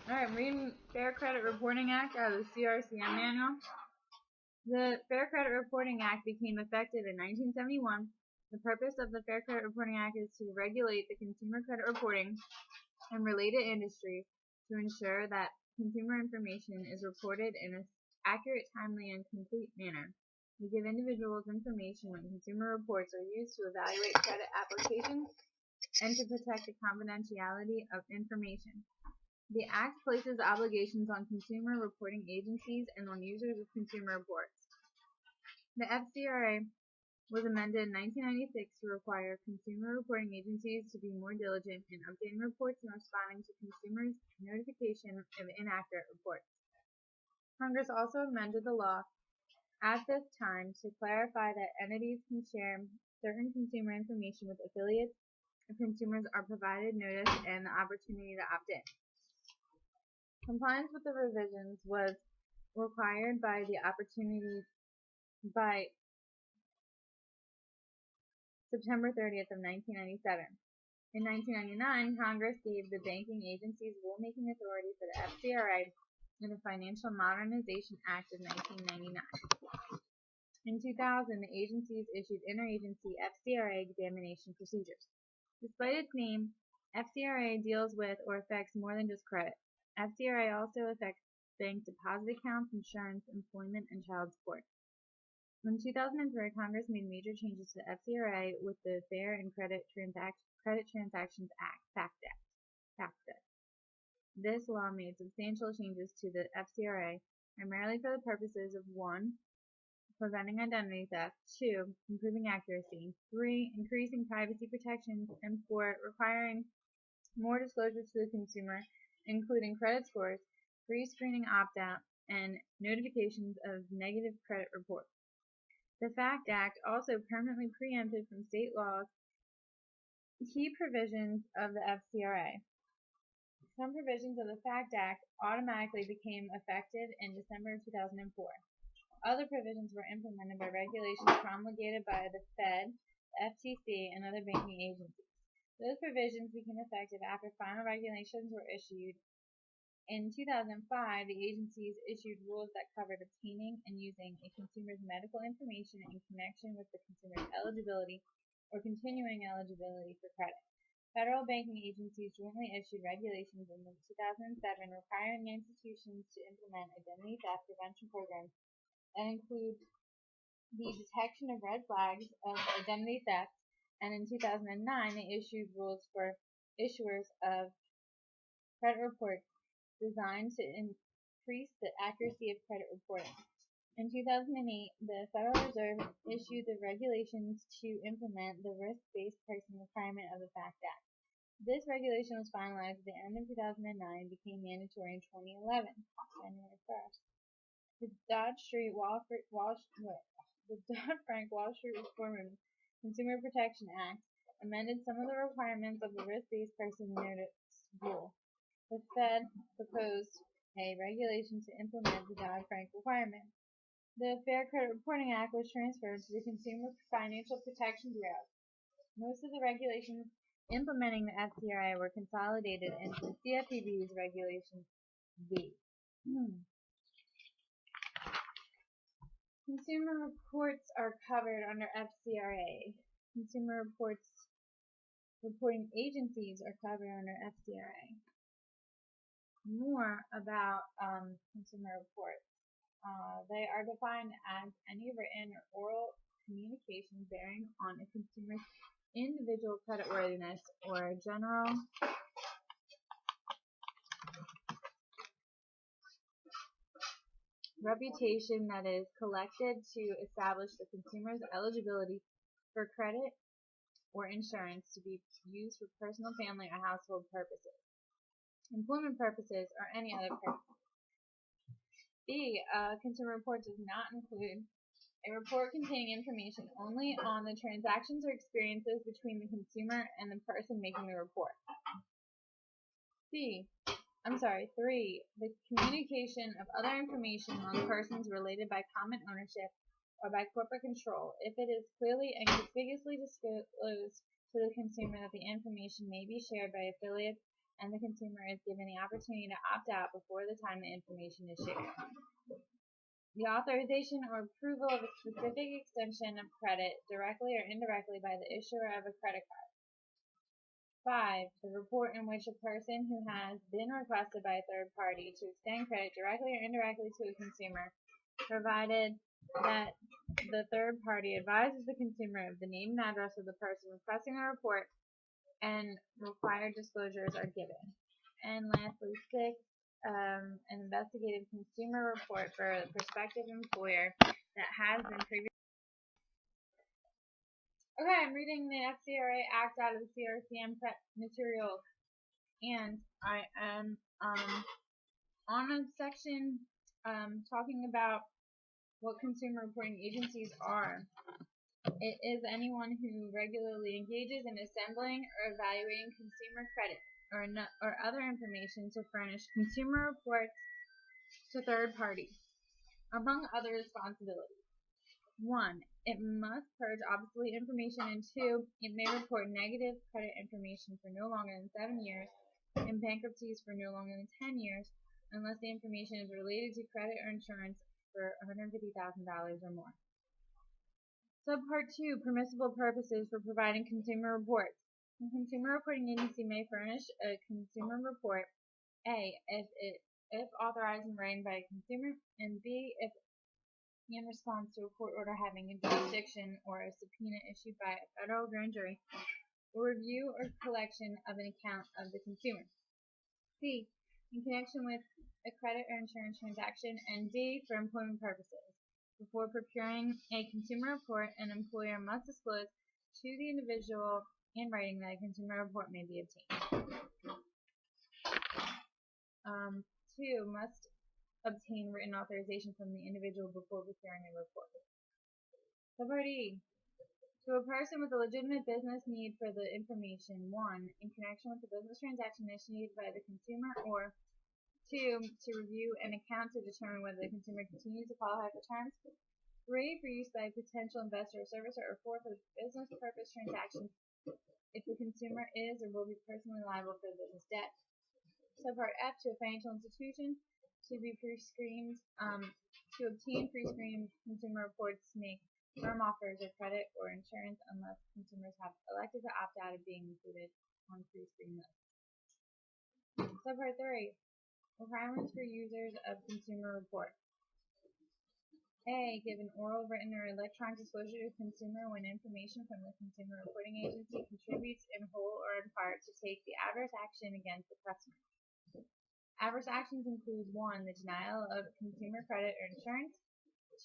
Alright, reading Fair Credit Reporting Act out of the CRCM manual. The Fair Credit Reporting Act became effective in 1971. The purpose of the Fair Credit Reporting Act is to regulate the consumer credit reporting and related industries to ensure that consumer information is reported in an accurate, timely, and complete manner. To give individuals information when consumer reports are used to evaluate credit applications and to protect the confidentiality of information. The Act places obligations on consumer reporting agencies and on users of consumer reports. The FCRA was amended in 1996 to require consumer reporting agencies to be more diligent in updating reports and responding to consumers' notification of inaccurate reports. Congress also amended the law at this time to clarify that entities can share certain consumer information with affiliates if consumers are provided notice and the opportunity to opt in. Compliance with the revisions was required by September 30th of 1997. In 1999, Congress gave the banking agencies rulemaking authority for the FCRA in the Financial Modernization Act of 1999. In 2000, the agencies issued interagency FCRA examination procedures. Despite its name, FCRA deals with or affects more than just credit. FCRA also affects bank deposit accounts, insurance, employment, and child support. In 2003, Congress made major changes to the FCRA with the Fair and Credit Transactions Act, FACTA. This law made substantial changes to the FCRA, primarily for the purposes of 1. Preventing identity theft, 2. Improving accuracy, 3. Increasing privacy protections, and 4. Requiring more disclosures to the consumer, including credit scores, pre-screening opt-out, and notifications of negative credit reports. The FACT Act also permanently preempted from state laws key provisions of the FCRA. Some provisions of the FACT Act automatically became effective in December of 2004. Other provisions were implemented by regulations promulgated by the Fed, the FTC, and other banking agencies. Those provisions became effective after final regulations were issued. In 2005, the agencies issued rules that covered obtaining and using a consumer's medical information in connection with the consumer's eligibility or continuing eligibility for credit. Federal banking agencies jointly issued regulations in 2007 requiring institutions to implement identity theft prevention programs that include the detection of red flags of identity theft, and in 2009 they issued rules for issuers of credit reports designed to increase the accuracy of credit reporting. In 2008, the Federal Reserve issued the regulations to implement the risk-based pricing requirement of the FACT Act. This regulation was finalized at the end of 2009 and became mandatory in 2011, January 1st. The Dodd-Frank Wall Street Reform and Consumer Protection Act amended some of the requirements of the risk-based pricing notice rule. The Fed proposed a regulation to implement the Dodd-Frank requirement. The Fair Credit Reporting Act was transferred to the Consumer Financial Protection Bureau. Most of the regulations implementing the FCRA were consolidated into the CFPB's Regulation V. Consumer reports are covered under FCRA. Consumer reporting agencies are covered under FCRA. More about consumer reports. They are defined as any written or oral communication bearing on a consumer's individual creditworthiness or general reputation that is collected to establish the consumer's eligibility for credit or insurance to be used for personal, family, or household purposes, employment purposes, or any other purpose. B. Consumer report does not include a report containing information only on the transactions or experiences between the consumer and the person making the report. 3. The communication of other information on persons related by common ownership or by corporate control, if it is clearly and conspicuously disclosed to the consumer that the information may be shared by affiliates and the consumer is given the opportunity to opt out before the time the information is shared. The authorization or approval of a specific extension of credit, directly or indirectly by the issuer of a credit card. 5. The report in which a person who has been requested by a third party to extend credit directly or indirectly to a consumer, provided that the third party advises the consumer of the name and address of the person requesting the report and required disclosures are given. And lastly, 6. An investigative consumer report for a prospective employer that has been previously. Okay, I'm reading the FCRA Act out of the CRCM prep material, and I am on a section talking about what consumer reporting agencies are. It is anyone who regularly engages in assembling or evaluating consumer credit or other information to furnish consumer reports to third parties, among other responsibilities. 1. It must purge obsolete information, and 2. It may report negative credit information for no longer than 7 years and bankruptcies for no longer than 10 years unless the information is related to credit or insurance for $150,000 or more. Subpart 2. Permissible purposes for providing consumer reports. A consumer reporting agency may furnish a consumer report, A, if authorized and written by a consumer, and B, if in response to a court order having a jurisdiction or a subpoena issued by a federal grand jury, or review or collection of an account of the consumer. C. In connection with a credit or insurance transaction, and D. For employment purposes. Before procuring a consumer report, an employer must disclose to the individual in writing that a consumer report may be obtained. 2. Must obtain written authorization from the individual before procuring a report. Subpart E. To a person with a legitimate business need for the information, 1. In connection with the business transaction initiated by the consumer, or 2. To review an account to determine whether the consumer continues to qualify for terms, 3. For use by a potential investor or servicer, or 4. For business purpose transactions if the consumer is or will be personally liable for the business debt. Subpart F. To a financial institution to be pre-screened, to obtain pre-screened consumer reports to make firm offers of credit or insurance unless consumers have elected to opt out of being included on pre-screen lists. Subpart 3. Requirements for users of consumer report. A. Give an oral, written, or electronic disclosure to the consumer when information from the consumer reporting agency contributes in whole or in part to take the adverse action against the customer. Adverse actions include 1. The denial of consumer credit or insurance,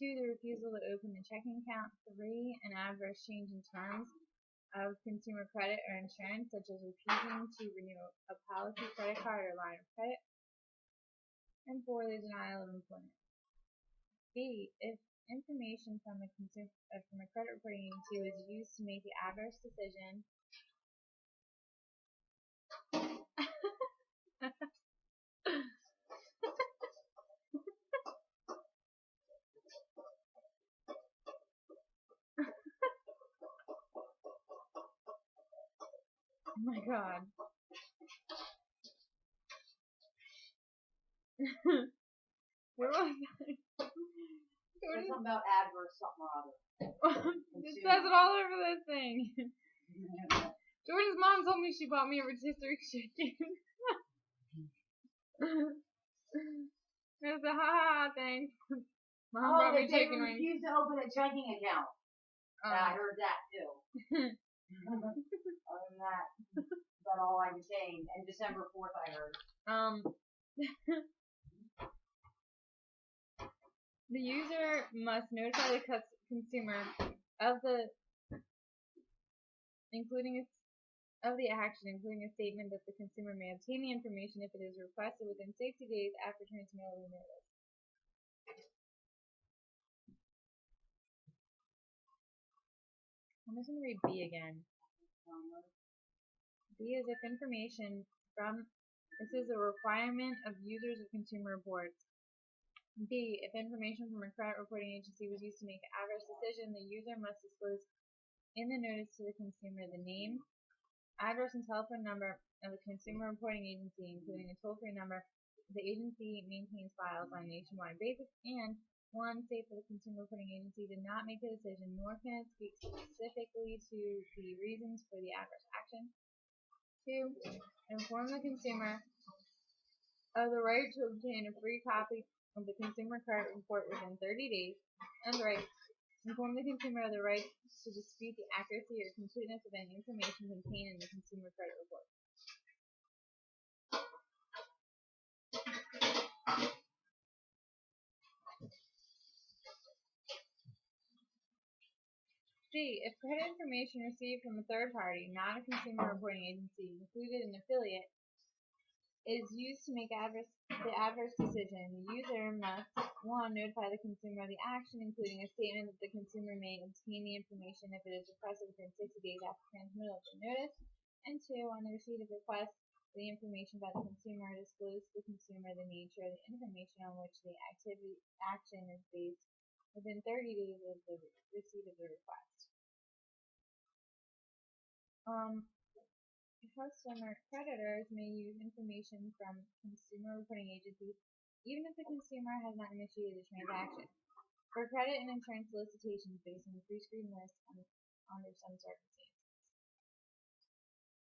2. The refusal to open a checking account, 3. An adverse change in terms of consumer credit or insurance, such as refusing to renew a policy, credit card, or line of credit, and 4. The denial of employment. B. If information from a credit reporting agency was used to make the adverse decision Oh my god. Where was I? There's something about adverse something or other. It says it all over this thing. Jordan's mom told me she bought me a rotisserie chicken. It's a ha-ha thing. Mom brought me chicken wings. Refused to open a checking account. Yeah, I heard that too. Other than that, that's about all I retained. And December 4th I heard. The user must notify the consumer of the action, including a statement that the consumer may obtain the information if it is requested within 60 days after transmittal of the notice. I'm just going to read B again. B is if information from, this is a requirement of users of consumer reports. B, if information from a credit reporting agency was used to make an adverse decision, the user must disclose in the notice to the consumer the name, address and telephone number of the consumer reporting agency, including a toll-free number. The agency maintains files on a nationwide basis, and 1. State that the consumer reporting agency did not make the decision, nor can it speak specifically to the reasons for the adverse action. 2. Inform the consumer of the right to obtain a free copy of the consumer credit report within 30 days, and 3. Inform the consumer of the right to dispute the accuracy or completeness of any information contained in the consumer credit report. C. If credit information received from a third party, not a consumer reporting agency, included an affiliate, is used to make the adverse decision, the user must 1. Notify the consumer of the action, including a statement that the consumer may obtain the information if it is requested within 60 days after transmittal of the notice, and 2. On the receipt of request for the information by the consumer, disclose to the consumer the nature of the information on which the action is based within 30 days of the receipt of the request. Customer creditors may use information from consumer reporting agencies even if the consumer has not initiated the transaction. For credit and insurance solicitations based on the pre-screen list under some circumstances.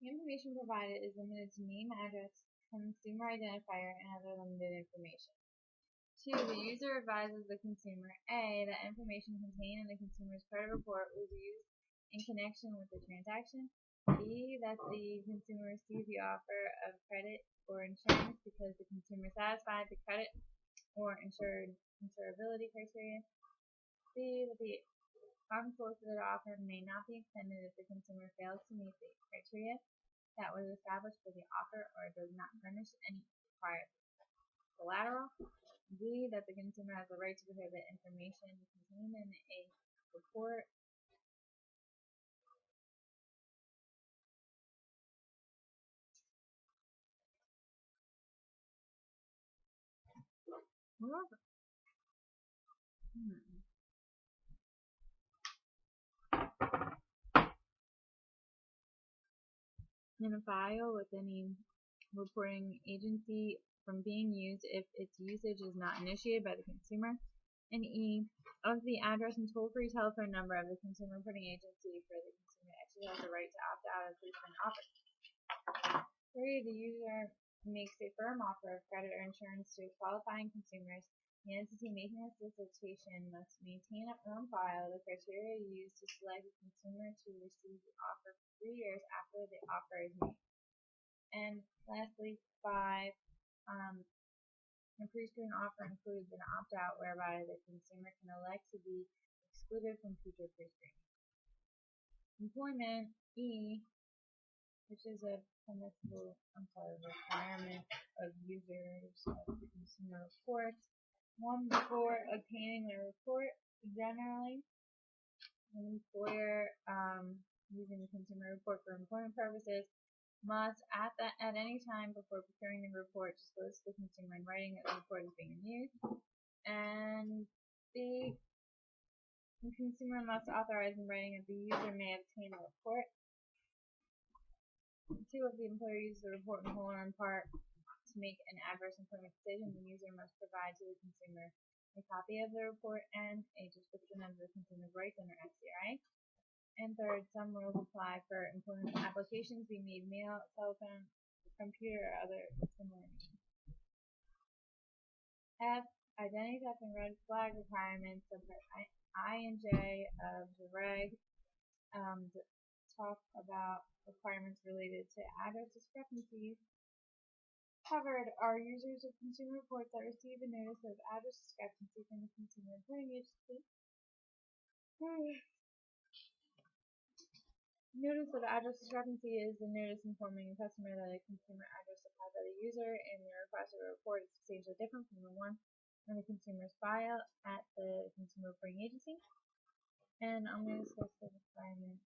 The information provided is limited to name, address, consumer identifier, and other limited information. 2. The user advises the consumer A. that information contained in the consumer's credit report was used in connection with the transaction. B. that the consumer received the offer of credit or insurance because the consumer satisfied the credit or insurability criteria. C. that the unsolicited offer may not be extended if the consumer fails to meet the criteria that was established for the offer or does not furnish any required collateral. D. that the consumer has the right to prohibit information contained in a report in a file with any reporting agency from being used if its usage is not initiated by the consumer. And E. of the address and toll-free telephone number of the consumer reporting agency for the consumer to exercise the right to opt out of placement offer. 3. The user makes a firm offer of credit or insurance to qualifying consumers. The entity making a solicitation must maintain on file the criteria used to select a consumer to receive the offer for 3 years after the offer is made. And lastly, 5. A pre-screen offer includes an opt-out whereby the consumer can elect to be excluded from future pre-screening. Employment, E, which is a permissible requirement of users of consumer reports. 1. Before obtaining the report, generally, an employer using the consumer report for employment purposes must, at any time before preparing the report, disclose to the consumer in writing that the report is being used. And the consumer must authorize in writing that the user may obtain the report. 2. If the employer uses the report in whole or in part to make an adverse employment decision, the user must provide to the consumer a copy of the report and a description of the consumer's rights under fcra. And 3. Some rules apply for employment applications being made mail, telephone, computer, or other similar means. F. Identity theft and red flag requirements of I and J of the reg talk about requirements related to address discrepancies. Covered are users of consumer reports that receive a notice of address discrepancy from the consumer reporting agency. Notice of address discrepancy is the notice informing the customer that a consumer address supplied by the user in the request of a report is substantially different from the one in the consumer's file at the consumer reporting agency. And I'm going to discuss the requirement